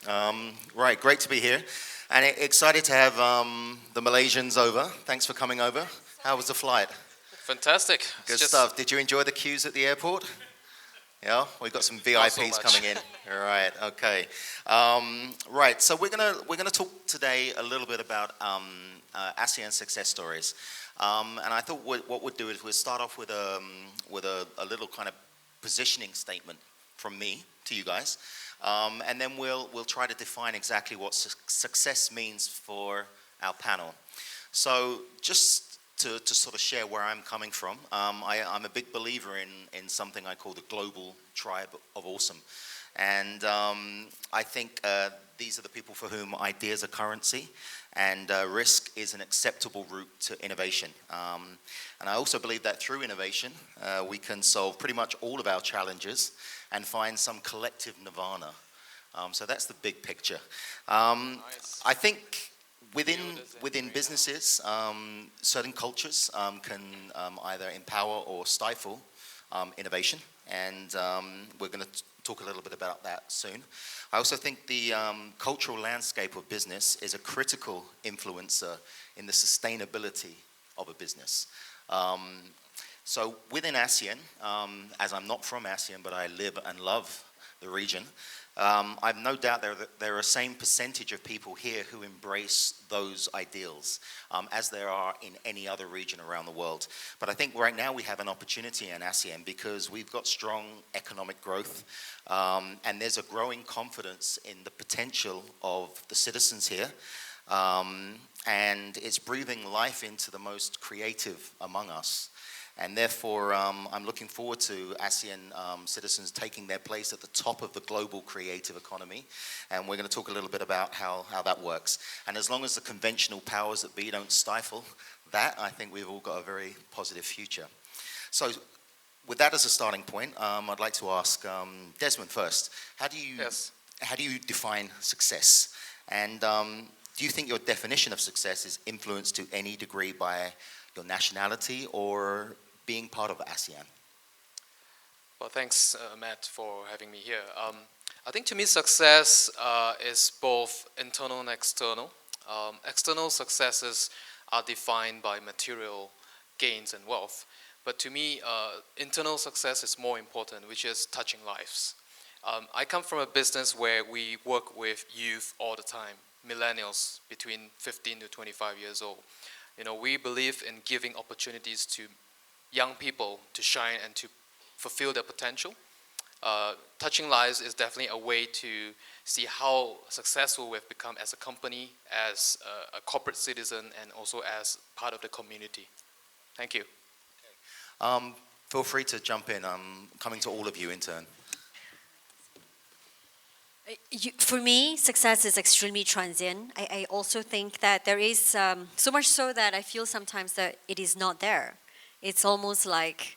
Right, great to be here. And excited to have the Malaysians over. Thanks for coming over. How was the flight? Fantastic. Good stuff. Did you enjoy the queues at the airport? Yeah, we've got some VIPs coming in. All right, okay. Right, so we're gonna talk today a little bit about ASEAN success stories. And I thought what we'd do is we'd start off with a little kind of positioning statement from me to you guys. And then we'll try to define exactly what success means for our panel. So just to sort of share where I'm coming from, I'm a big believer in something I call the global tribe of awesome. And I think these are the people for whom ideas are currency and risk is an acceptable route to innovation. And I also believe that through innovation, we can solve pretty much all of our challenges and find some collective nirvana. So that's the big picture. Nice. I think within businesses, certain cultures can either empower or stifle innovation, and we're going to talk a little bit about that soon. I also think the cultural landscape of business is a critical influencer in the sustainability of a business. So within ASEAN, as I'm not from ASEAN, but I live and love the region, I've no doubt there are the same percentage of people here who embrace those ideals as there are in any other region around the world. But I think right now we have an opportunity in ASEAN because we've got strong economic growth and there's a growing confidence in the potential of the citizens here. And it's breathing life into the most creative among us. And therefore, I'm looking forward to ASEAN citizens taking their place at the top of the global creative economy. And we're going to talk a little bit about how that works. And as long as the conventional powers that be don't stifle that, I think we've all got a very positive future. So with that as a starting point, I'd like to ask Desmond first. How do you define success? And do you think your definition of success is influenced to any degree by your nationality or being part of ASEAN? Well, thanks, Matt, for having me here. I think to me success is both internal and external. External successes are defined by material gains and wealth. But to me, internal success is more important, which is touching lives. I come from a business where we work with youth all the time, millennials between 15 to 25 years old. You know, we believe in giving opportunities to young people to shine and to fulfill their potential. Touching lives is definitely a way to see how successful we've become as a company, as a corporate citizen, and also as part of the community. Thank you. Okay. Feel free to jump in. I'm coming to all of you in turn. For me, success is extremely transient. I also think that there is so much so that I feel sometimes that it is not there. It's almost like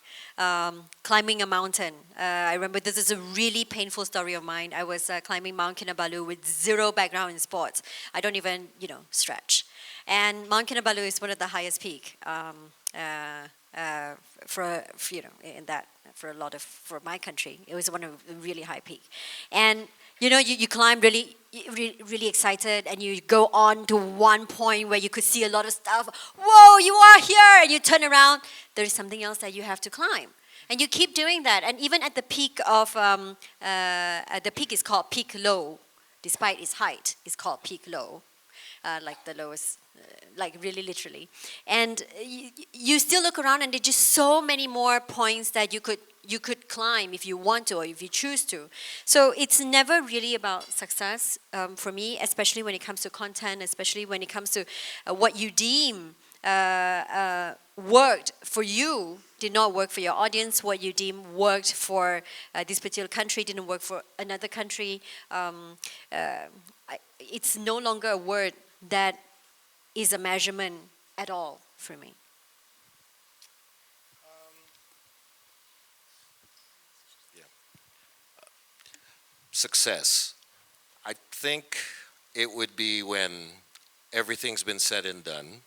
climbing a mountain. I remember this is a really painful story of mine. I was climbing Mount Kinabalu with zero background in sports. I don't even, stretch. And Mount Kinabalu is one of the highest peak for my country. It was one of the really high peak. And you climb really excited, and you go on to one point where you could see a lot of stuff. Whoa, you are here! And you turn around, there's something else that you have to climb. And you keep doing that. And even at the peak of, the peak is called peak low. Despite its height, it's called peak low. Like the lowest, like really literally. And you still look around, and there's just so many more points that you could climb if you want to or if you choose to. So it's never really about success for me, especially when it comes to content, especially when it comes to what you deem worked for you did not work for your audience. What you deem worked for this particular country didn't work for another country. It's no longer a word that is a measurement at all for me. Success. I think it would be when everything's been said and done.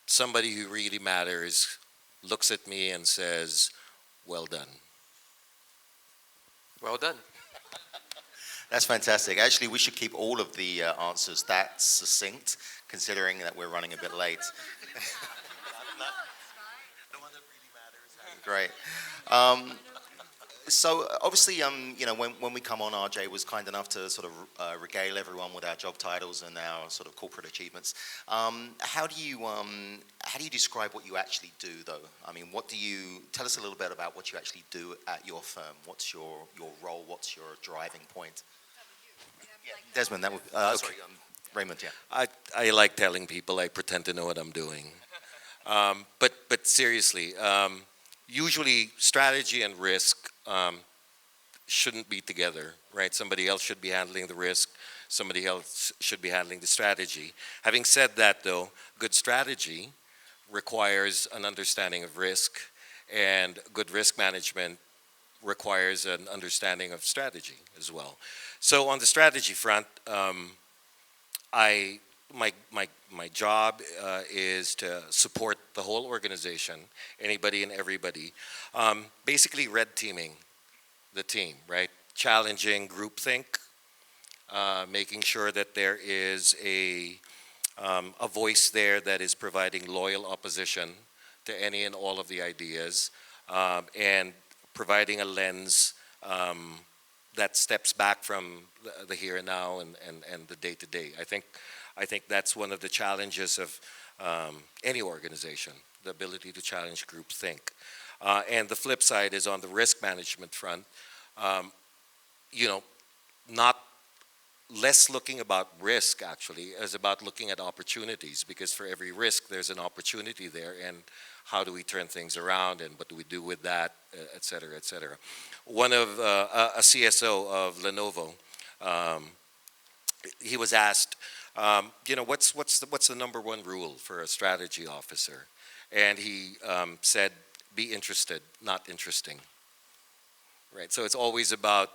Somebody who really matters looks at me and says, "Well done." Well done. That's fantastic. Actually, we should keep all of the answers that succinct, considering that we're running a bit late. Great. So obviously, when we come on, RJ was kind enough to sort of regale everyone with our job titles and our sort of corporate achievements. How do you describe what you actually do, though? I mean, tell us a little bit about what you actually do at your firm? What's your role? What's your driving point? Yeah, Desmond, that would. Sorry, Raymund. Yeah. I like telling people I pretend to know what I'm doing, but seriously. Usually strategy and risk shouldn't be together, right? Somebody else should be handling the risk, somebody else should be handling the strategy. Having said that though, good strategy requires an understanding of risk, and good risk management requires an understanding of strategy as well. So on the strategy front, my job is to support the whole organization, anybody and everybody. Basically red teaming the team, right? Challenging groupthink, making sure that there is a voice there that is providing loyal opposition to any and all of the ideas, and providing a lens that steps back from the here and now and the day to day. I think that's one of the challenges of any organization, the ability to challenge groupthink. And the flip side is on the risk management front, not less looking about risk actually as about looking at opportunities, because for every risk there's an opportunity there, and how do we turn things around and what do we do with that, et cetera, et cetera. One of a CSO of Lenovo, he was asked, what's the number one rule for a strategy officer? And he said, be interested, not interesting. Right. So it's always about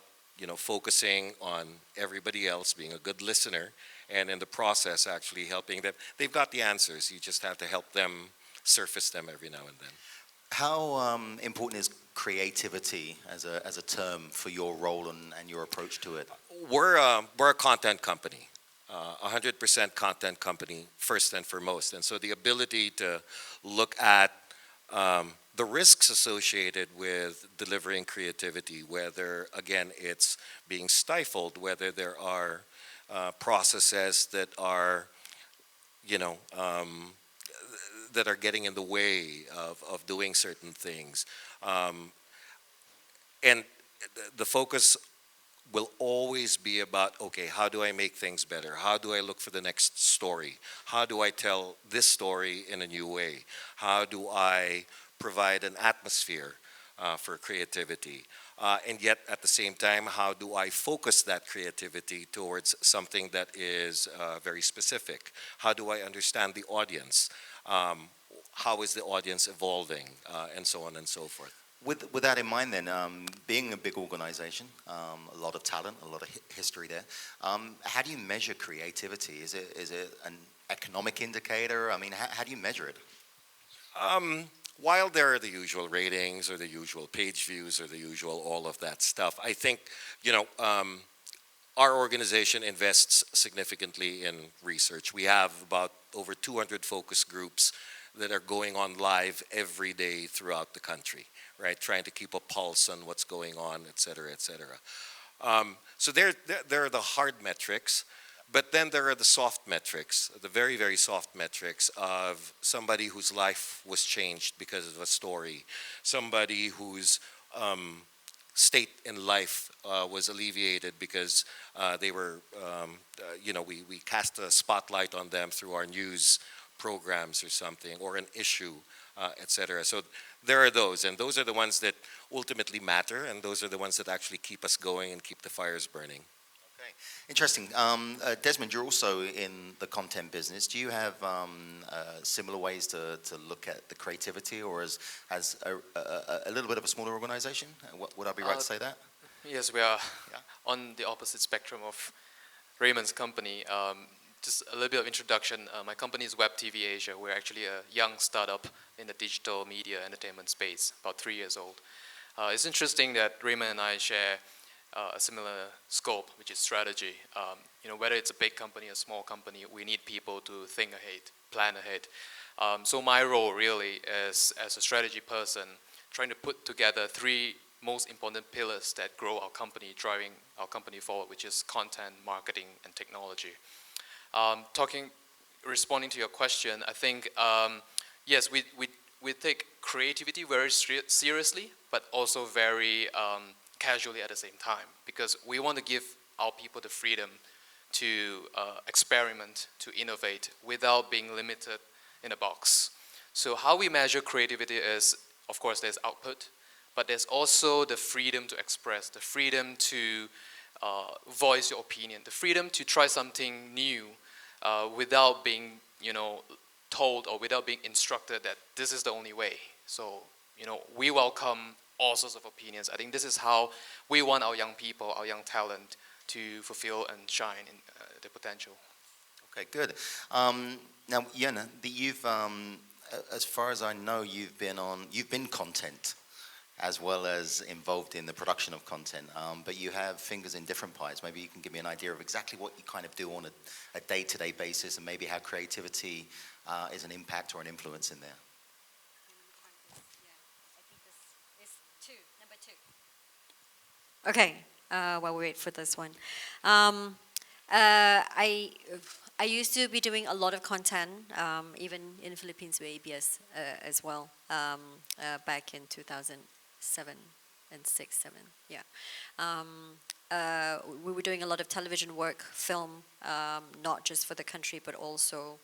focusing on everybody else, being a good listener, and in the process actually helping them. They've got the answers. You just have to help them surface them every now and then. How important is creativity as a term for your role and your approach to it? We're a content company. 100% content company first and foremost, and so the ability to look at the risks associated with delivering creativity, whether again it's being stifled, whether there are processes that are that are getting in the way of doing certain things, and the focus will always be about, okay, how do I make things better? How do I look for the next story? How do I tell this story in a new way? How do I provide an atmosphere for creativity? And yet at the same time, how do I focus that creativity towards something that is very specific? How do I understand the audience? How is the audience evolving? And so on and so forth. With that in mind then, being a big organization, a lot of talent, a lot of history there, how do you measure creativity? Is it an economic indicator? I mean, how do you measure it? While there are the usual ratings or the usual page views or the usual all of that stuff, I think, our organization invests significantly in research. We have about over 200 focus groups that are going on live every day throughout the country, right? Trying to keep a pulse on what's going on, et cetera, et cetera. So there are the hard metrics, but then there are the soft metrics, the very, very soft metrics of somebody whose life was changed because of a story, somebody whose state in life was alleviated because they were, we cast a spotlight on them through our news programs or something, or an issue, et cetera. So there are those, and those are the ones that ultimately matter, and those are the ones that actually keep us going and keep the fires burning. Okay, interesting. Desmond, you're also in the content business. Do you have similar ways to look at the creativity, or as a little bit of a smaller organization? Would I be right to say that? Yes, we are on the opposite spectrum of Raymond's company. Just a little bit of introduction. My company is WebTVAsia. We're actually a young startup in the digital media entertainment space, about 3 years old. It's interesting that Raymond and I share a similar scope, which is strategy. Whether it's a big company, a small company, we need people to think ahead, plan ahead. So my role really is, as a strategy person, trying to put together three most important pillars that grow our company, driving our company forward, which is content, marketing, and technology. Responding to your question, I think, yes, we take creativity very seriously, but also very casually at the same time, because we want to give our people the freedom to experiment, to innovate, without being limited in a box. So how we measure creativity is, of course, there's output, but there's also the freedom to express, the freedom to voice your opinion, the freedom to try something new without being, told or without being instructed that this is the only way. So, we welcome all sorts of opinions. I think this is how we want our young people, our young talent, to fulfill and shine in their potential. Okay, good. Now, Yuen, you've, as far as I know, you've been content as well as involved in the production of content, but you have fingers in different pies. Maybe you can give me an idea of exactly what you kind of do on a day-to-day basis, and maybe how creativity is an impact or an influence in there. Okay, while we wait for this one. I used to be doing a lot of content, even in the Philippines with ABS as well, back in 2007 and 7, yeah. We were doing a lot of television work, film, not just for the country, but also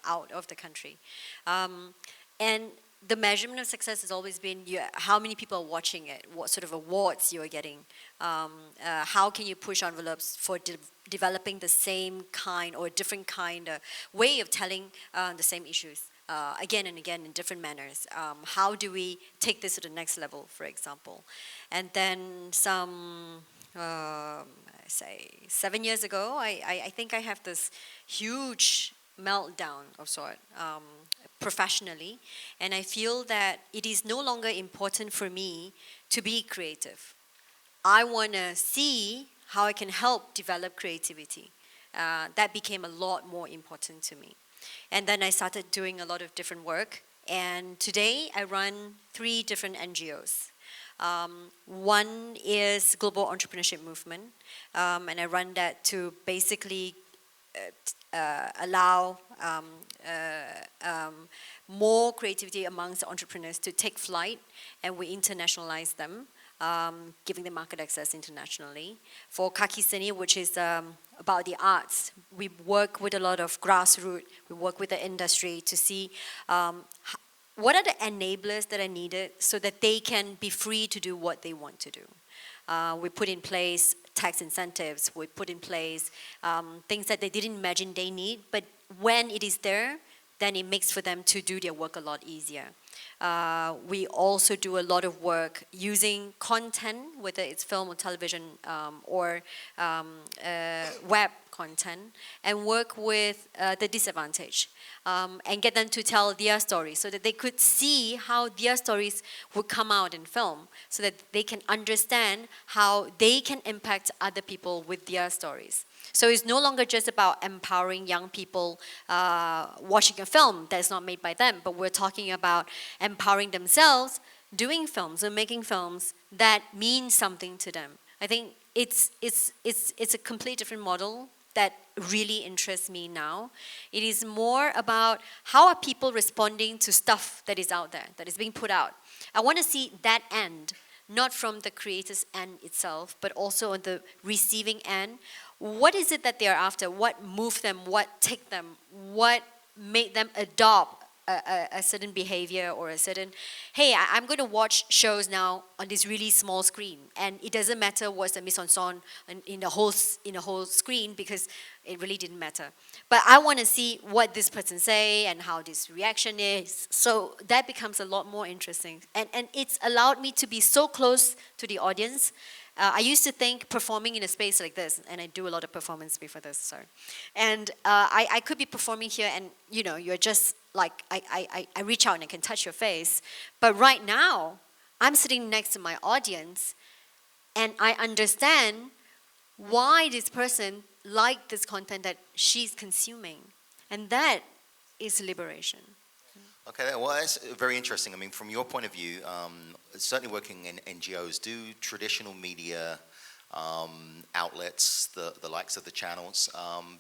out of the country. And the measurement of success has always been how many people are watching it, what sort of awards you are getting, how can you push envelopes for developing the same kind or different kind of way of telling the same issues again and again in different manners. How do we take this to the next level, for example? And then say 7 years ago, I think I have this huge meltdown of sort professionally, and I feel that it is no longer important for me to be creative. I want to see how I can help develop creativity. That became a lot more important to me. And then I started doing a lot of different work, and today I run 3 different NGOs. One is Global Entrepreneurship Movement, and I run that to basically allow more creativity amongst entrepreneurs to take flight, and we internationalize them, giving them market access internationally. For Kaki Seni, which is about the arts, we work with a lot of grassroots, we work with the industry to see what are the enablers that are needed so that they can be free to do what they want to do. We put in place tax incentives, we put in place things that they didn't imagine they need, but when it is there, then it makes for them to do their work a lot easier. We also do a lot of work using content, whether it's film or television or web content, and work with the disadvantaged and get them to tell their stories so that they could see how their stories would come out in film, so that they can understand how they can impact other people with their stories. So it's no longer just about empowering young people watching a film that's not made by them, but we're talking about empowering themselves doing films and making films that mean something to them. I think it's a completely different model that really interests me now. It is more about how are people responding to stuff that is out there, that is being put out. I want to see that end, not from the creator's end itself, but also on the receiving end. What is it that they are after? What moved them? What ticked them? What made them adopt a certain behavior or a certain, hey, I'm going to watch shows now on this really small screen, and it doesn't matter what's the mise-en-scène in the whole screen, because it really didn't matter. But I want to see what this person say and how this reaction is. So that becomes a lot more interesting, and it's allowed me to be so close to the audience. I used to think performing in a space like this, and I do a lot of performance before this, sorry. And I could be performing here, and you're just like, I reach out and I can touch your face. But right now, I'm sitting next to my audience, and I understand why this person liked this content that she's consuming. And that is liberation. Okay, well, that's very interesting. I mean, from your point of view, certainly working in NGOs, do traditional media outlets, the likes of the channels,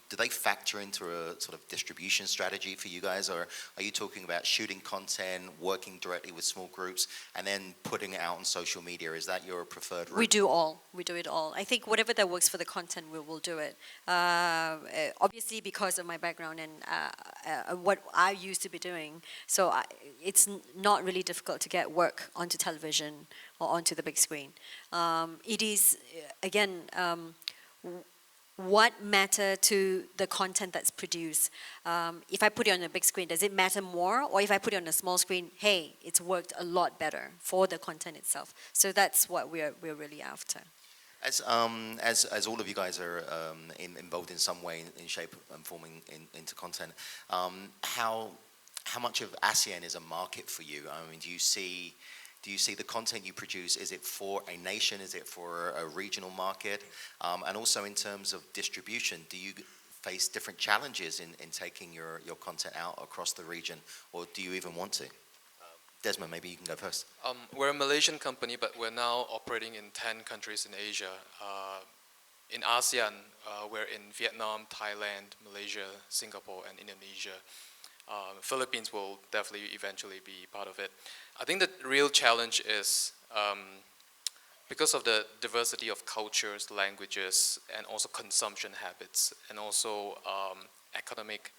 do they factor into a sort of distribution strategy for you guys, or are you talking about shooting content, working directly with small groups, and then putting it out on social media? Is that your preferred route? We do all. We do it all. I think whatever that works for the content, we will do it. Obviously, because of my background and what I used to be doing, so it's not really difficult to get work onto television or onto the big screen. It is, again, what matter to the content that's produced. If I put it on a big screen, does it matter more? Or if I put it on a small screen, hey, it's worked a lot better for the content itself. So that's what we're really after. As all of you guys are involved in some way, in shape and forming into content, how much of ASEAN is a market for you? I mean, do you see the content you produce, is it for a nation, is it for a regional market? And also in terms of distribution, do you face different challenges in taking your content out across the region, or do you even want to? Desmond, maybe you can go first. We're a Malaysian company, but we're now operating in 10 countries in Asia. In ASEAN, we're in Vietnam, Thailand, Malaysia, Singapore, and Indonesia. Philippines will definitely eventually be part of it. I think the real challenge is because of the diversity of cultures, languages, and also consumption habits, and also economic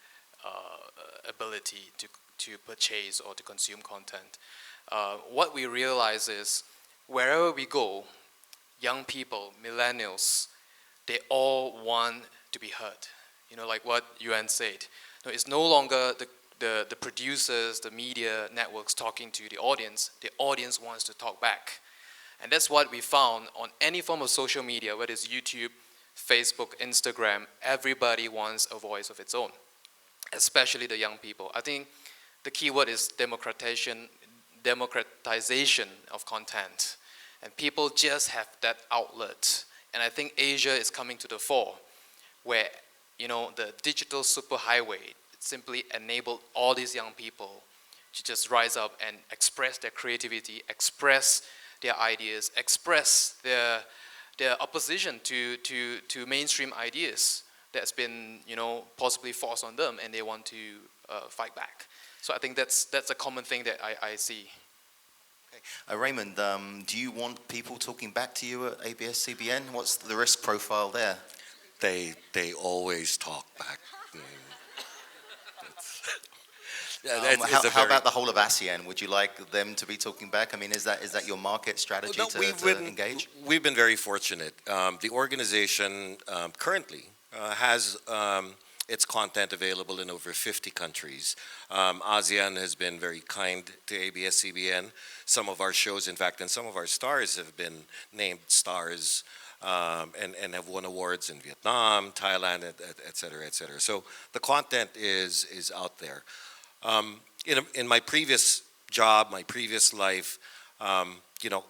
ability to purchase or to consume content. What we realize is wherever we go, young people, millennials, they all want to be heard. You know, like what Yuen said. It's no longer the producers, the media networks talking to the audience wants to talk back. And that's what we found on any form of social media, whether it's YouTube, Facebook, Instagram, everybody wants a voice of its own, especially the young people. I think the key word is democratization of content. And people just have that outlet. And I think Asia is coming to the fore, where, you know, the digital superhighway simply enabled all these young people to just rise up and express their creativity, express their ideas, express their opposition to mainstream ideas that's been, you know, possibly forced on them, and they want to fight back. So I think that's a common thing that I see. Okay. Raymond, do you want people talking back to you at ABS-CBN? What's the risk profile there? They always talk back. How about the whole of ASEAN? Would you like them to be talking back? I mean, is that your market strategy to engage? We've been very fortunate. The organization currently has its content available in over 50 countries. ASEAN has been very kind to ABS-CBN. Some of our shows, in fact, and some of our stars have been named stars and have won awards in Vietnam, Thailand, et cetera, et cetera. So the content is out there. In my previous job, my previous life, you know,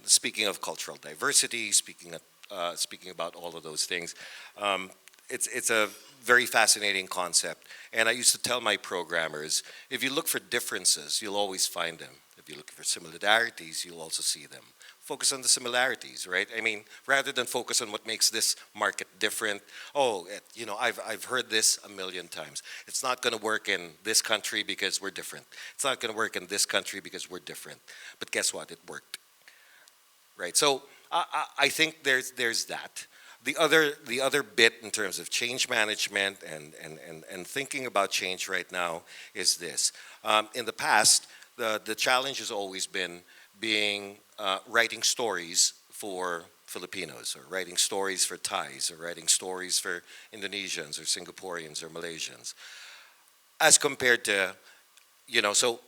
speaking of cultural diversity, speaking about all of those things, it's a very fascinating concept. And I used to tell my programmers, if you look for differences, you'll always find them. If you look for similarities, you'll also see them. Focus on the similarities, right? I mean, rather than focus on what makes this market different. Oh, you know, I've heard this a million times. It's not going to work in this country because we're different. It's not going to work in this country because we're different. But guess what? It worked, right? So I think there's that. The other bit in terms of change management and thinking about change right now is this. In the past, the challenge has always been writing stories for Filipinos, or writing stories for Thais, or writing stories for Indonesians or Singaporeans or Malaysians. As compared to, you know, so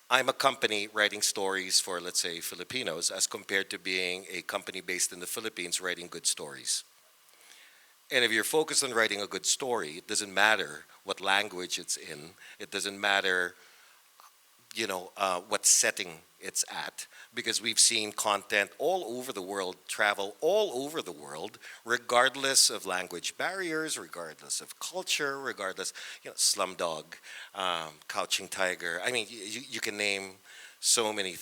I'm a company writing stories for, let's say, Filipinos, as compared to being a company based in the Philippines writing good stories. And if you're focused on writing a good story, it doesn't matter what language it's in. It doesn't matter, you know, what setting it's at, because we've seen content all over the world travel all over the world, regardless of language barriers, regardless of culture, regardless, Slumdog, Couching Tiger. I mean, you can name so many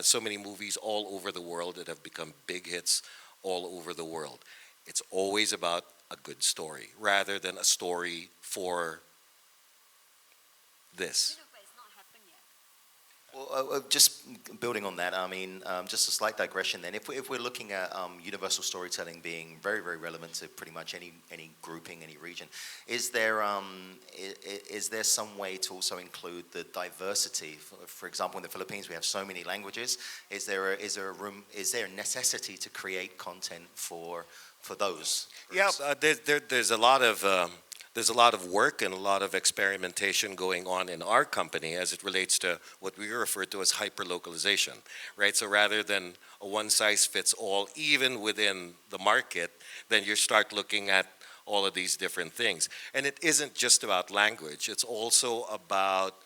so many movies all over the world that have become big hits all over the world. It's always about a good story rather than a story for this. Well, just building on that, I mean, just a slight digression then. If we're looking at universal storytelling being very, very relevant to pretty much any grouping, any region, is there some way to also include the diversity? For example, in the Philippines, we have so many languages. Is there a necessity to create content for those groups? Yeah, there's a lot of work and a lot of experimentation going on in our company as it relates to what we refer to as hyper-localization, right? So rather than a one-size-fits-all, even within the market, then you start looking at all of these different things. And it isn't just about language. It's also about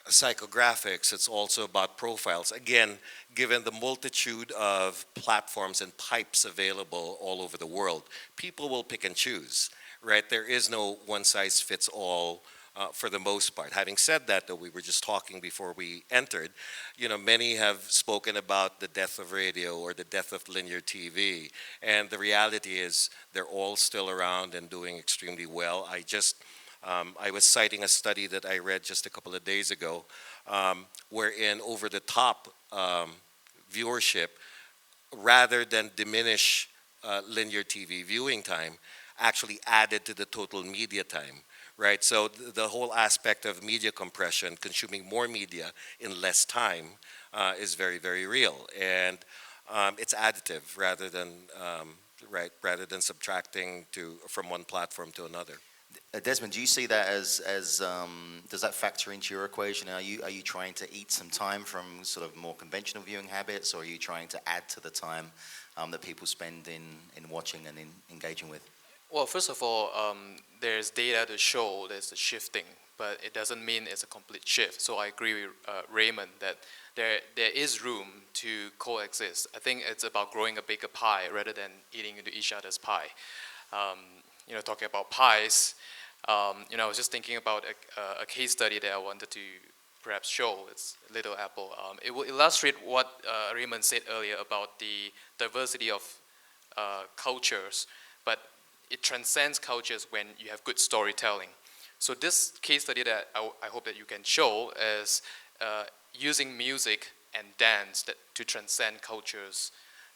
psychographics. It's also about profiles. Again, given the multitude of platforms and types available all over the world, people will pick and choose. Right, there is no one-size-fits-all for the most part. Having said that, though, we were just talking before we entered, many have spoken about the death of radio or the death of linear TV, and the reality is they're all still around and doing extremely well. I was citing a study that I read just a couple of days ago, wherein over-the-top viewership, rather than diminish linear TV viewing time, actually added to the total media time, right? So the whole aspect of media compression, consuming more media in less time, is very, very real, and it's additive rather than subtracting from one platform to another. Desmond, do you see that as does that factor into your equation? Are you trying to eat some time from sort of more conventional viewing habits, or are you trying to add to the time that people spend in watching and in engaging with? Well, first of all, there's data to show there's a shifting, but it doesn't mean it's a complete shift. So I agree with Raymond that there is room to coexist. I think it's about growing a bigger pie rather than eating into each other's pie. Talking about pies, I was just thinking about a case study that I wanted to perhaps show. It's Little Apple. It will illustrate what Raymond said earlier about the diversity of cultures, but it transcends cultures when you have good storytelling. So this case study that I hope that you can show is using music and dance to transcend cultures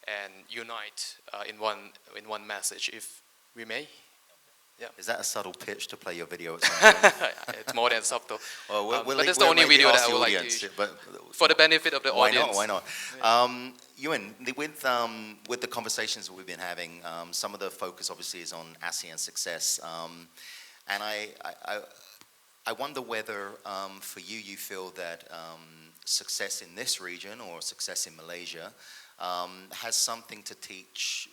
and unite in one message, if we may. Yeah. Is that a subtle pitch to play your video at some point? It's more than subtle. Well, but that's the only video that I would like to, for the benefit of the audience. Why not? Yeah. Yuen, with the conversations that we've been having, some of the focus obviously is on ASEAN success, and I wonder whether for you feel that success in this region or success in Malaysia has something to teach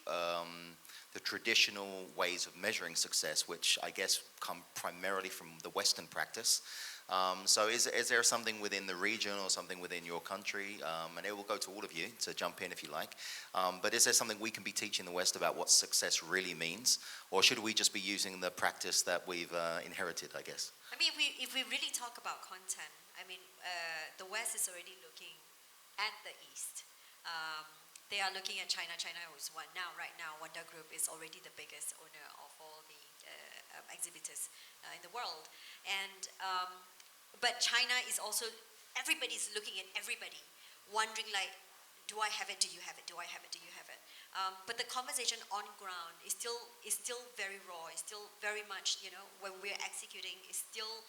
the traditional ways of measuring success, which I guess come primarily from the Western practice. So is there something within the region or something within your country, and it will go to all of you to jump in if you like, but is there something we can be teaching the West about what success really means, or should we just be using the practice that we've inherited, I guess? I mean, if we really talk about content, I mean, the West is already looking at the East. They are looking at China. China is one now. Right now, Wonder Group is already the biggest owner of all the exhibitors in the world. And but China is also, everybody's looking at everybody, wondering like, do I have it? Do you have it? Do I have it? Do you have it? But the conversation on ground is still very raw. It's still very much, when we're executing, it's still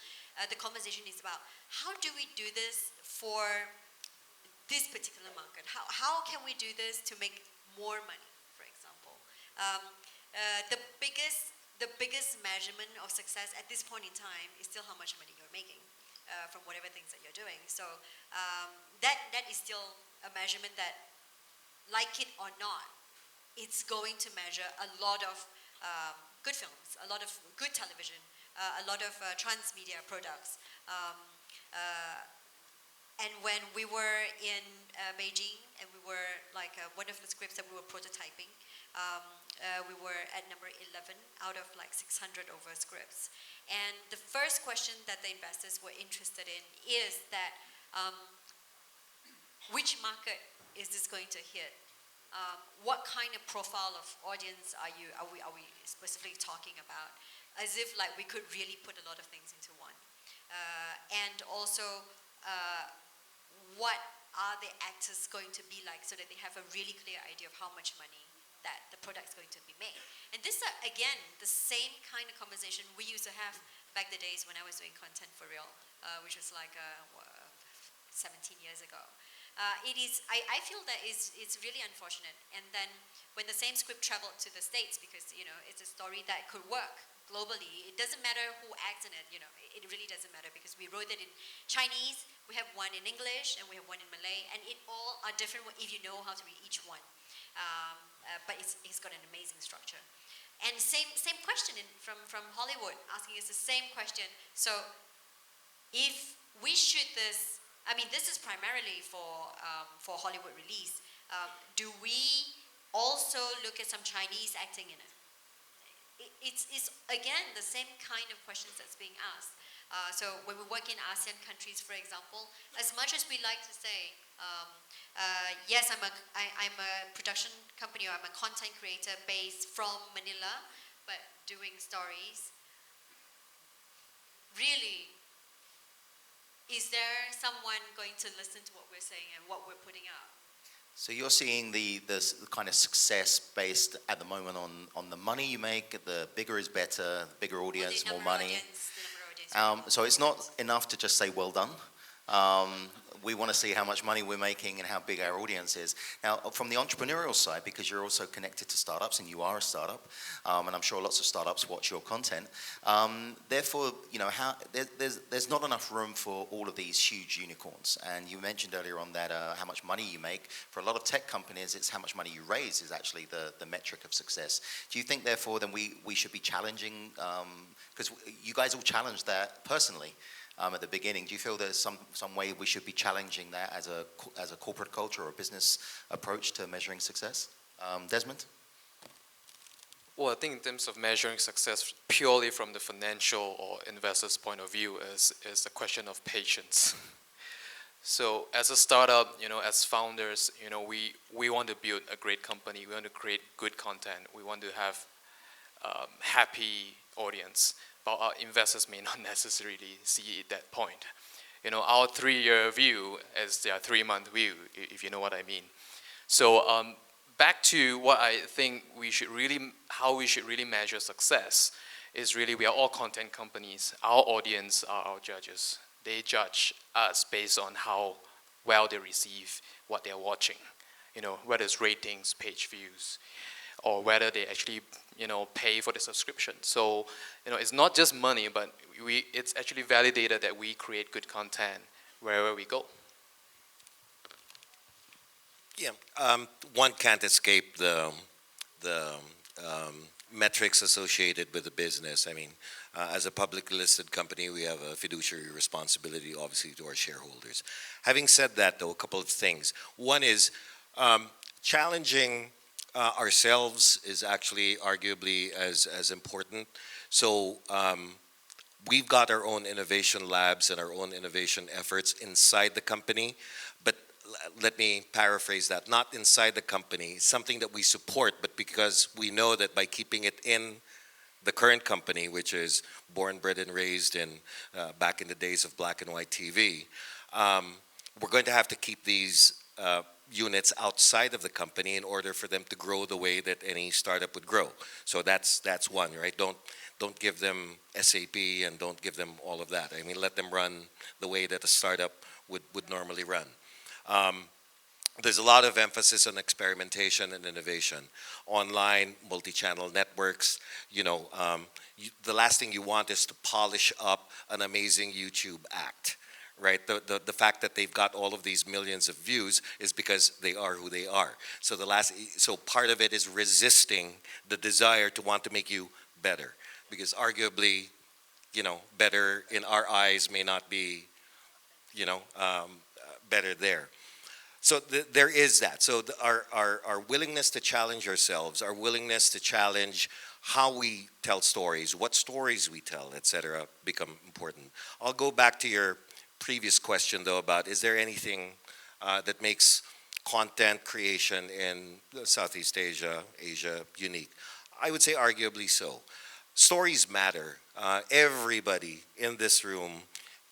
the conversation is about how do we do this for this particular market? How can we do this to make more money, for example? The biggest measurement of success at this point in time is still how much money you're making from whatever things that you're doing. So that is still a measurement that, like it or not, it's going to measure a lot of good films, a lot of good television, a lot of transmedia products. and when we were in Beijing, and we were like one of the scripts that we were prototyping, we were at number 11 out of like 600 over scripts. And the first question that the investors were interested in is that which market is this going to hit? What kind of profile of audience are we specifically talking about? As if like we could really put a lot of things into one. And also, what are the actors going to be like, so that they have a really clear idea of how much money that the product is going to be made. And this are, again, the same kind of conversation we used to have back the days when I was doing content for real, which was like 17 years ago. I feel that it's really unfortunate. And then when the same script traveled to the States, because it's a story that could work globally, it doesn't matter who acts in it. It really doesn't matter, because we wrote it in Chinese, we have one in English, and we have one in Malay, and it all are different if you know how to read each one. But it's got an amazing structure. And same question from Hollywood, asking us the same question. So if we shoot this, I mean, this is primarily for Hollywood release. Do we also look at some Chinese acting in it? It's again the same kind of questions that's being asked. So when we work in ASEAN countries, for example, as much as we like to say, yes, I'm a production company, or I'm a content creator based from Manila, but doing stories. Really, is there someone going to listen to what we're saying and what we're putting out? So you're seeing the kind of success based at the moment on the money you make, the bigger is better, bigger audience, more money. So it's not enough to just say, well done. We want to see how much money we're making and how big our audience is. Now, from the entrepreneurial side, because you're also connected to startups, and you are a startup, and I'm sure lots of startups watch your content. Therefore, there's not enough room for all of these huge unicorns. And you mentioned earlier on that how much money you make. For a lot of tech companies, it's how much money you raise is actually the metric of success. Do you think, therefore, then we should be challenging, because you guys all challenged that personally, at the beginning. Do you feel there's some way we should be challenging that as a corporate culture or a business approach to measuring success? Desmond? Well, I think in terms of measuring success purely from the financial or investor's point of view is a question of patience. So as a startup, as founders, we want to build a great company. We want to create good content. We want to have happy audience. But our investors may not necessarily see it that point. Our 3-year view is their 3-month view, if you know what I mean. So back to what I think how we should really measure success is really, we are all content companies. Our audience are our judges. They judge us based on how well they receive what they're watching. Whether it's ratings, page views, or whether they actually pay for the subscription. So it's not just money, but it's actually validated that we create good content wherever we go. Yeah, one can't escape the metrics associated with the business. I mean, as a publicly listed company, we have a fiduciary responsibility, obviously, to our shareholders. Having said that, though, a couple of things. One is challenging ourselves is actually arguably as important. So we've got our own innovation labs and our own innovation efforts inside the company, but let me paraphrase that, not inside the company, something that we support, but because we know that by keeping it in the current company, which is born, bred, and raised in back in the days of black and white TV, we're going to have to keep these units outside of the company in order for them to grow the way that any startup would grow. So that's one, right? Don't give them SAP and don't give them all of that. I mean, let them run the way that a startup would normally run. There's a lot of emphasis on experimentation and innovation. Online, multi-channel networks, the last thing you want is to polish up an amazing YouTube act. Right, the fact that they've got all of these millions of views is because they are who they are. So part of it is resisting the desire to want to make you better, because arguably, better in our eyes may not be, better there. So there is that. So our willingness to challenge ourselves, our willingness to challenge how we tell stories, what stories we tell, etc., become important. I'll go back to your previous question, though, about is there anything that makes content creation in Southeast Asia, Asia unique? I would say arguably so. Stories matter. Everybody in this room,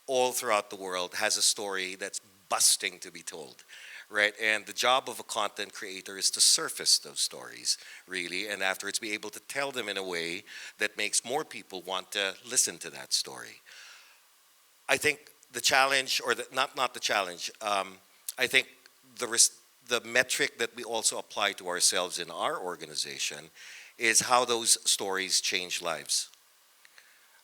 all throughout the world, has a story that's busting to be told, right? And the job of a content creator is to surface those stories, really, and afterwards be able to tell them in a way that makes more people want to listen to that story. I think the challenge, or not the challenge, I think the metric that we also apply to ourselves in our organization is how those stories change lives.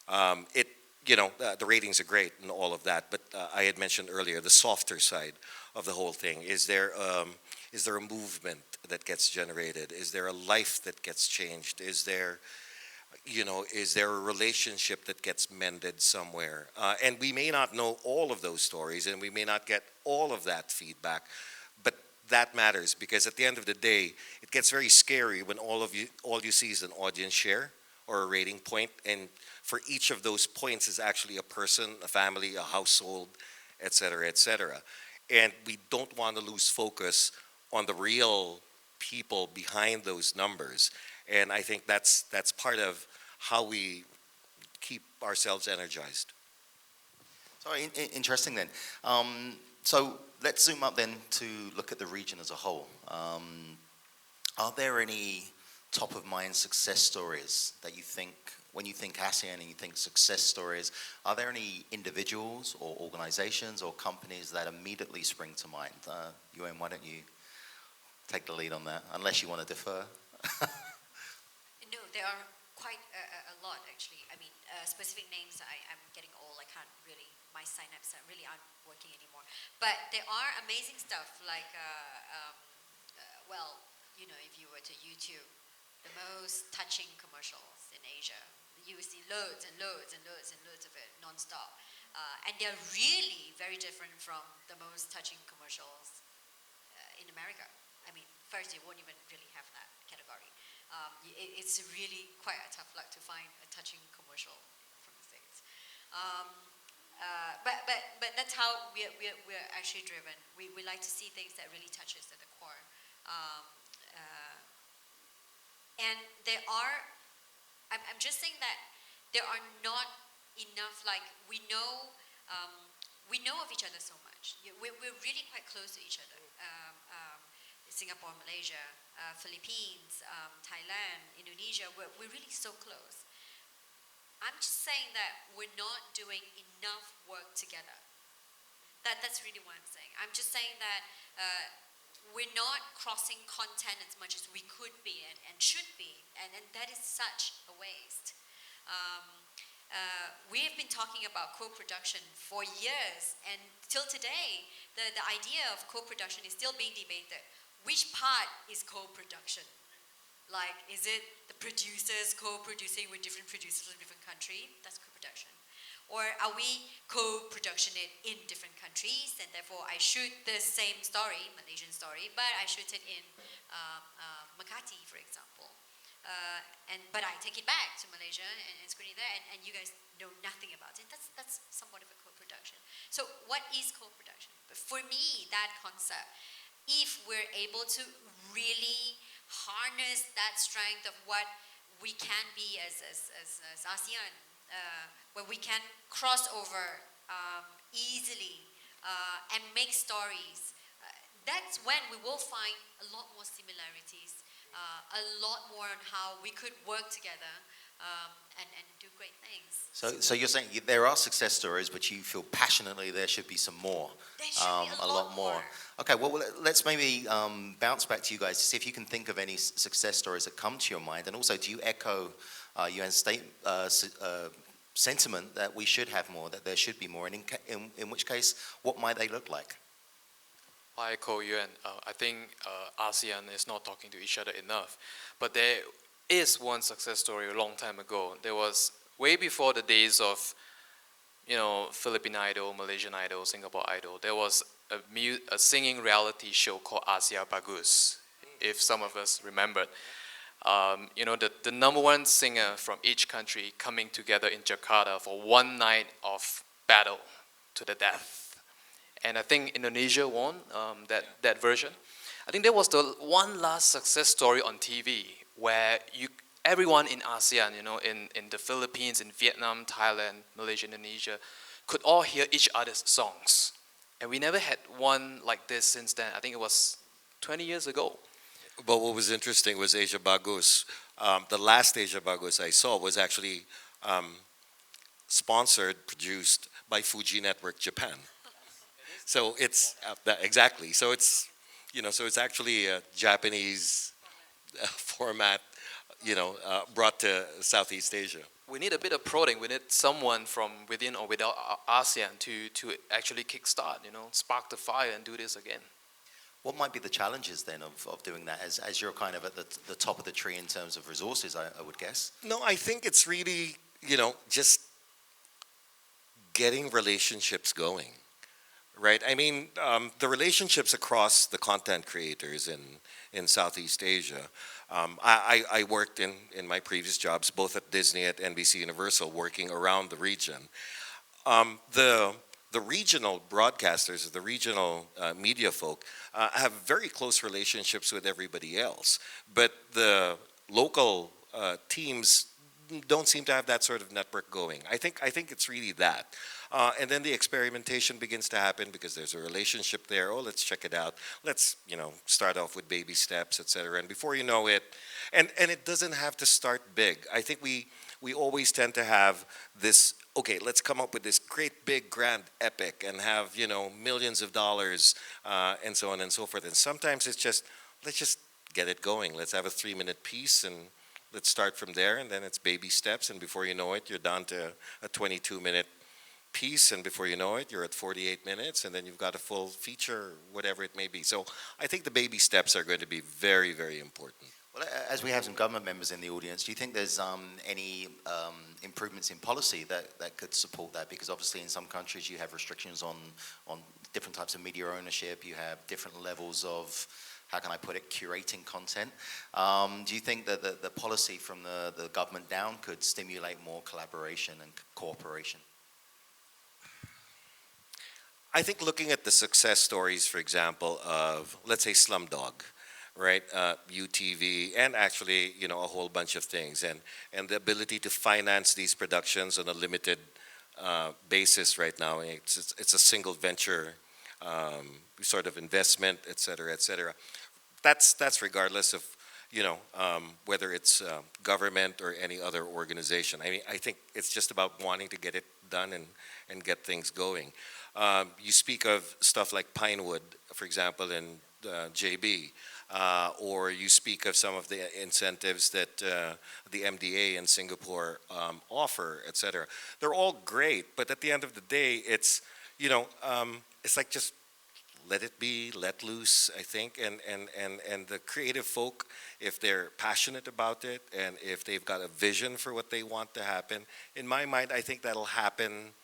The ratings are great and all of that, but I had mentioned earlier the softer side of the whole thing. Is there a movement that gets generated? Is there a life that gets changed? Is there a relationship that gets mended somewhere? And we may not know all of those stories, and we may not get all of that feedback, but that matters, because at the end of the day, it gets very scary when all you see is an audience share or a rating point, and for each of those points is actually a person, a family, a household, et cetera, et cetera. And we don't want to lose focus on the real people behind those numbers. And I think that's part of how we keep ourselves energized. So interesting then. So let's zoom up then to look at the region as a whole. Are there any top of mind success stories that you think, when you think ASEAN and you think success stories, are there any individuals or organizations or companies that immediately spring to mind? Yuen, why don't you take the lead on that, unless you want to defer? No, there are quite a lot, actually. I mean, specific names, I'm getting old. I can't really, my synapses really aren't working anymore. But there are amazing stuff like, if you were to YouTube, the most touching commercials in Asia, you will see loads and loads and loads and loads of it non-stop. And they're really very different from the most touching commercials in America. I mean, first, you won't even really have that category. It's really quite a tough luck to find a touching commercial from the States. But that's how we're actually driven. We like to see things that really touch us at the core. And there are, I'm just saying that there are not enough, like we know of each other so much. We're really quite close to each other. Singapore, Malaysia, Philippines, Thailand, Indonesia, we're really so close. I'm just saying that we're not doing enough work together. That's really what I'm saying. I'm just saying that we're not crossing content as much as we could be and should be, and that is such a waste. We have been talking about co-production for years, and till today, the idea of co-production is still being debated. Which part is co-production? Like, is it the producers co-producing with different producers in different countries? That's co-production. Or are we co-production it in different countries, and therefore I shoot the same story, Malaysian story, but I shoot it in Makati, for example. But I take it back to Malaysia and screen it there, and you guys know nothing about it. That's somewhat of a co-production. So what is co-production? But for me, that concept, if we're able to really harness that strength of what we can be as ASEAN, where we can cross over easily and make stories, that's when we will find a lot more similarities, a lot more on how we could work together and do great things. So you're saying there are success stories, but you feel passionately there should be some more. There should be a lot more. Okay, well, let's maybe bounce back to you guys to see if you can think of any success stories that come to your mind. And also, do you echo Yuen's sentiment that we should have more, that there should be more? And in which case, what might they look like? I echo Yuen. I think ASEAN is not talking to each other enough. But there is one success story a long time ago. There was way before the days of, Philippine Idol, Malaysian Idol, Singapore Idol. There was a singing reality show called Asia Bagus, if some of us remembered. You know, the number one singer from each country coming together in Jakarta for one night of battle to the death. And I think Indonesia won that version. I think that was the one last success story on TV where everyone in ASEAN, you know, in the Philippines, in Vietnam, Thailand, Malaysia, Indonesia, could all hear each other's songs. And we never had one like this since then. I think it was 20 years ago. But what was interesting was Asia Bagus. The last Asia Bagus I saw was actually sponsored, produced by Fuji Network Japan. So it's exactly. So it's so it's actually a Japanese format, brought to Southeast Asia. We need a bit of prodding. We need someone from within or without ASEAN to actually kickstart, spark the fire and do this again. What might be the challenges then of doing that as you're kind of at the top of the tree in terms of resources, I would guess? No, I think it's really, just getting relationships going, right? I mean, the relationships across the content creators in Southeast Asia. I worked in my previous jobs, both at Disney, at NBC Universal, working around the region. The regional broadcasters, the regional media folk, have very close relationships with everybody else. But the local teams don't seem to have that sort of network going. I think it's really that. And then the experimentation begins to happen because there's a relationship there. Oh, let's check it out. Let's, start off with baby steps, et cetera. And before you know it, and it doesn't have to start big. I think we always tend to have this, okay, let's come up with this great, big, grand epic and have, millions of dollars and so on and so forth. And sometimes it's just, let's just get it going. Let's have a 3-minute piece and let's start from there. And then it's baby steps. And before you know it, you're down to a 22-minute piece. And before you know it, you're at 48 minutes. And then you've got a full feature, whatever it may be. So I think the baby steps are going to be very, very important. Well, as we have some government members in the audience, do you think there's any improvements in policy that could support that? Because obviously in some countries you have restrictions on different types of media ownership, you have different levels of, how can I put it, curating content. Do you think that the policy from the government down could stimulate more collaboration and cooperation? I think looking at the success stories, for example, of, let's say, Slumdog, right, UTV, and actually, a whole bunch of things, and the ability to finance these productions on a limited basis right now. It's a single venture sort of investment, et cetera, et cetera. That's regardless of, whether it's government or any other organization. I mean, I think it's just about wanting to get it done and get things going. You speak of stuff like Pinewood, for example, in JB. Or you speak of some of the incentives that the MDA in Singapore offer, et cetera. They're all great, but at the end of the day, it's, it's like just let it be, let loose, I think, and the creative folk, if they're passionate about it, and if they've got a vision for what they want to happen, in my mind, I think that'll happen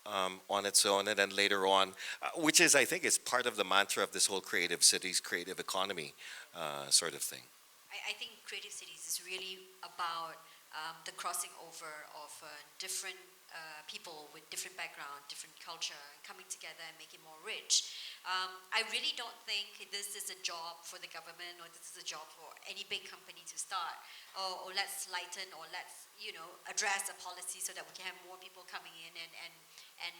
on its own, and then later on, which is, I think, is part of the mantra of this whole creative cities, creative economy sort of thing. I think creative cities is really about the crossing over of different people with different background, different culture, coming together and making it more rich. I really don't think this is a job for the government, or this is a job for any big company to start, or let's lighten, or let's address a policy so that we can have more people coming in and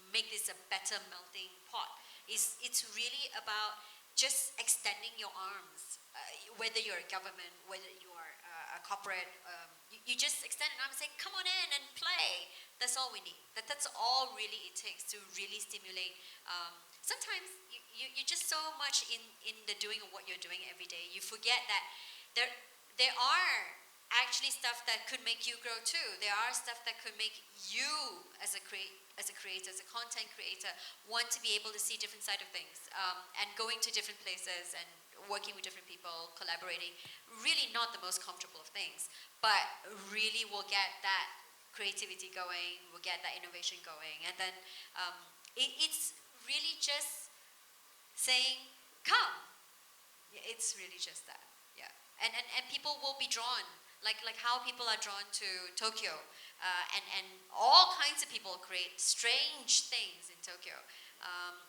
make this a better melting pot. It's really about just extending your arms, whether you're a government, whether you are a corporate, you just extend an arm and say, come on in and play. That's all we need. That's all really it takes to really stimulate. Sometimes you're just so much in the doing of what you're doing every day, you forget that there are actually stuff that could make you grow too. There are stuff that could make you as a creator, as a content creator, want to be able to see different side of things, and going to different places and working with different people, collaborating. Really not the most comfortable of things, but really will get that creativity going, will get that innovation going, and then it's really just saying, come. It's really just that, yeah. And people will be drawn, like how people are drawn to Tokyo. And all kinds of people create strange things in Tokyo.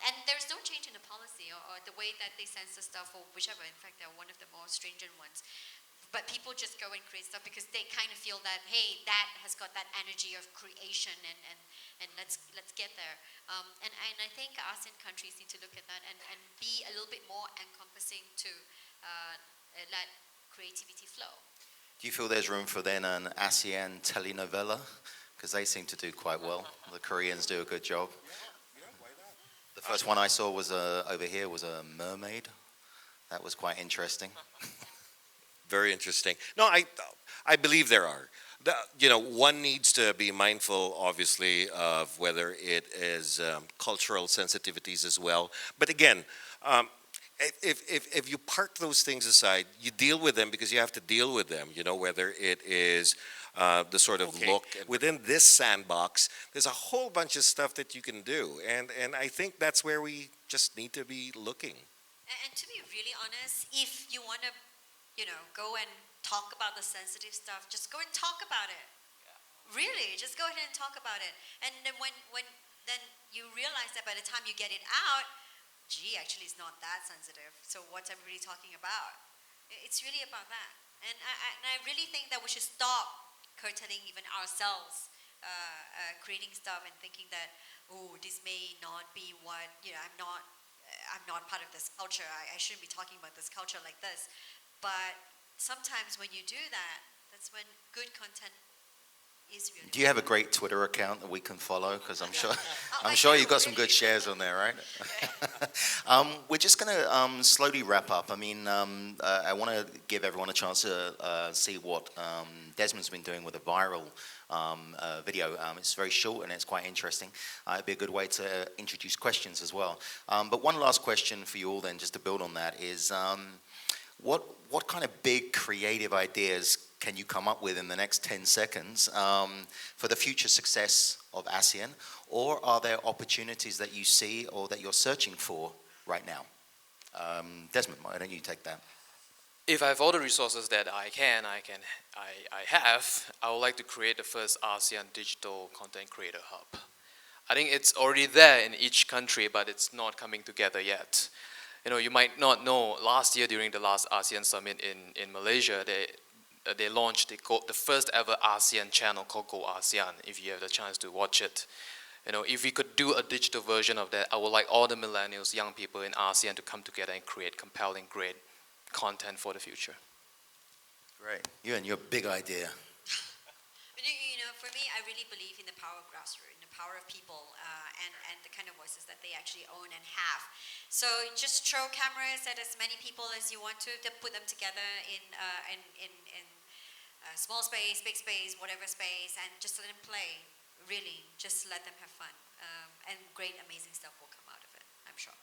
And there's no change in the policy or the way that they censor stuff or whichever. In fact, they're one of the more stringent ones. But people just go and create stuff because they kind of feel that, hey, that has got that energy of creation and let's get there. And I think ASEAN countries need to look at that and be a little bit more encompassing to let creativity flow. Do you feel there's room for then an ASEAN telenovela? Because they seem to do quite well. The Koreans do a good job. The first one I saw was over here was a mermaid. That was quite interesting. Very interesting. No, I believe there are. One needs to be mindful, obviously, of whether it is cultural sensitivities as well. But again, if you park those things aside, you deal with them because you have to deal with them. Whether it is the sort of look within this sandbox, there's a whole bunch of stuff that you can do, and I think that's where we just need to be looking. And to be really honest, if you want to go and talk about the sensitive stuff, just go and talk about it. Yeah. Really, just go ahead and talk about it. And then when then you realize that by the time you get it out, gee, actually it's not that sensitive. So what's everybody talking about? It's really about that. And I really think that we should stop curtailing even ourselves, creating stuff and thinking that, oh, this may not be what, I'm not part of this culture. I shouldn't be talking about this culture like this. But sometimes when you do that, that's when good content is really. Do you have a great Twitter account that we can follow? Because I'm sure you've got some good shares on there, right? We're just going to slowly wrap up. I mean, I want to give everyone a chance to see what Desmond's been doing with a viral video. It's very short and it's quite interesting. It'd be a good way to introduce questions as well. But one last question for you all then, just to build on that, is what kind of big creative ideas can you come up with in the next 10 seconds for the future success of ASEAN? Or are there opportunities that you see or that you're searching for right now? Desmond, why don't you take that? If I have all the resources that I have, I would like to create the first ASEAN digital content creator hub. I think it's already there in each country, but it's not coming together yet. You might not know, last year during the last ASEAN Summit in Malaysia, they launched the first ever ASEAN channel called Go ASEAN, if you have the chance to watch it. If we could do a digital version of that, I would like all the millennials, young people in ASEAN to come together and create compelling, great content for the future. Great. Yuen, your big idea. For me, I really believe in the power of grassroots, in the power of people, and the kind of voices that they actually own and have. So just throw cameras at as many people as you want to put them together in small space, big space, whatever space, and just let them play. Really, just let them have fun, and great, amazing stuff will come out of it, I'm sure.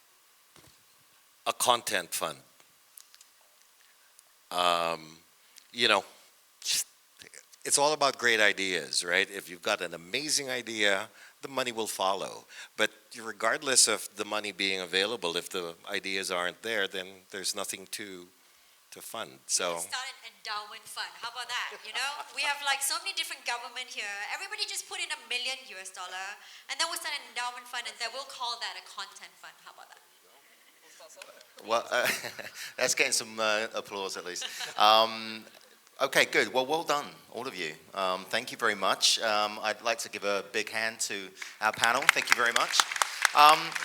A content fund. It's all about great ideas, right? If you've got an amazing idea, the money will follow. But regardless of the money being available, if the ideas aren't there, then there's nothing to fund. So we start an endowment fund. How about that? We have so many different government here. Everybody just put in $1 million, and then we'll start an endowment fund, and then we'll call that a content fund. How about that? Well, that's getting some applause at least. Okay, good. Well done, all of you. Thank you very much. I'd like to give a big hand to our panel. Thank you very much.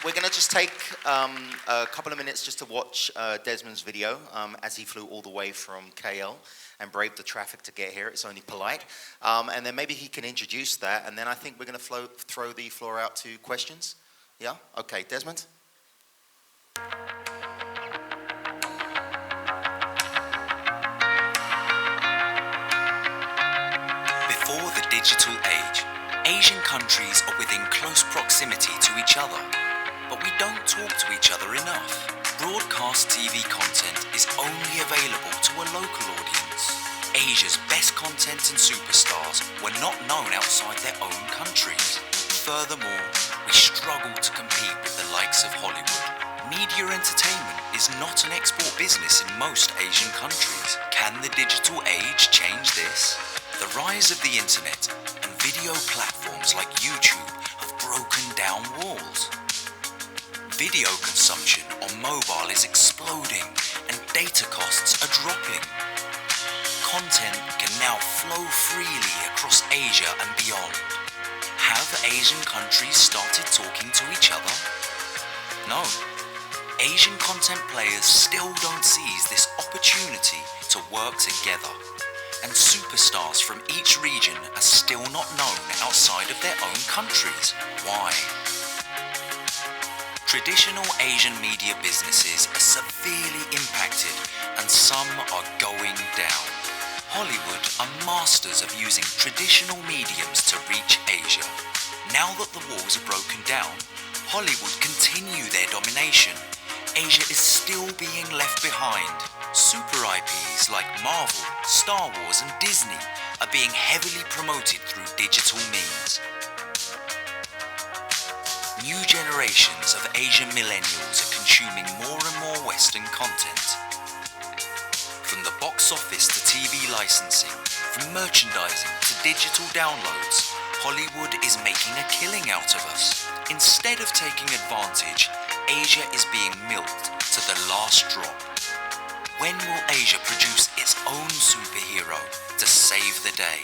We're going to just take a couple of minutes just to watch Desmond's video as he flew all the way from KL and braved the traffic to get here. It's only polite. And then maybe he can introduce that, and then I think we're going to throw the floor out to questions. Yeah? Okay, Desmond? Before the digital age, Asian countries are within close proximity to each other, but we don't talk to each other enough. Broadcast TV content is only available to a local audience. Asia's best content and superstars were not known outside their own countries. Furthermore, we struggle to compete with the likes of Hollywood. Media entertainment is not an export business in most Asian countries. Can the digital age change this? The rise of the internet and video platforms like YouTube have broken down walls. Video consumption on mobile is exploding and data costs are dropping. Content can now flow freely across Asia and beyond. Have Asian countries started talking to each other? No. Asian content players still don't seize this opportunity to work together, and superstars from each region are still not known outside of their own countries. Why? Traditional Asian media businesses are severely impacted and some are going down. Hollywood are masters of using traditional mediums to reach Asia. Now that the walls are broken down, Hollywood continue their domination. Asia is still being left behind. Super IPs like Marvel, Star Wars and Disney are being heavily promoted through digital means. New generations of Asian millennials are consuming more and more Western content. From the box office to TV licensing, from merchandising to digital downloads, Hollywood is making a killing out of us. Instead of taking advantage, Asia is being milked to the last drop. When will Asia produce its own superhero to save the day?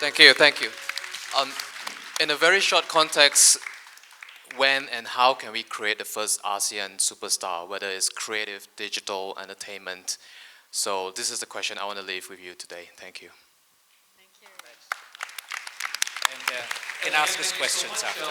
Thank you, thank you. In a very short context, when and how can we create the first ASEAN superstar, whether it's creative, digital, entertainment? So this is the question I want to leave with you today. Thank you. And can ask us questions after.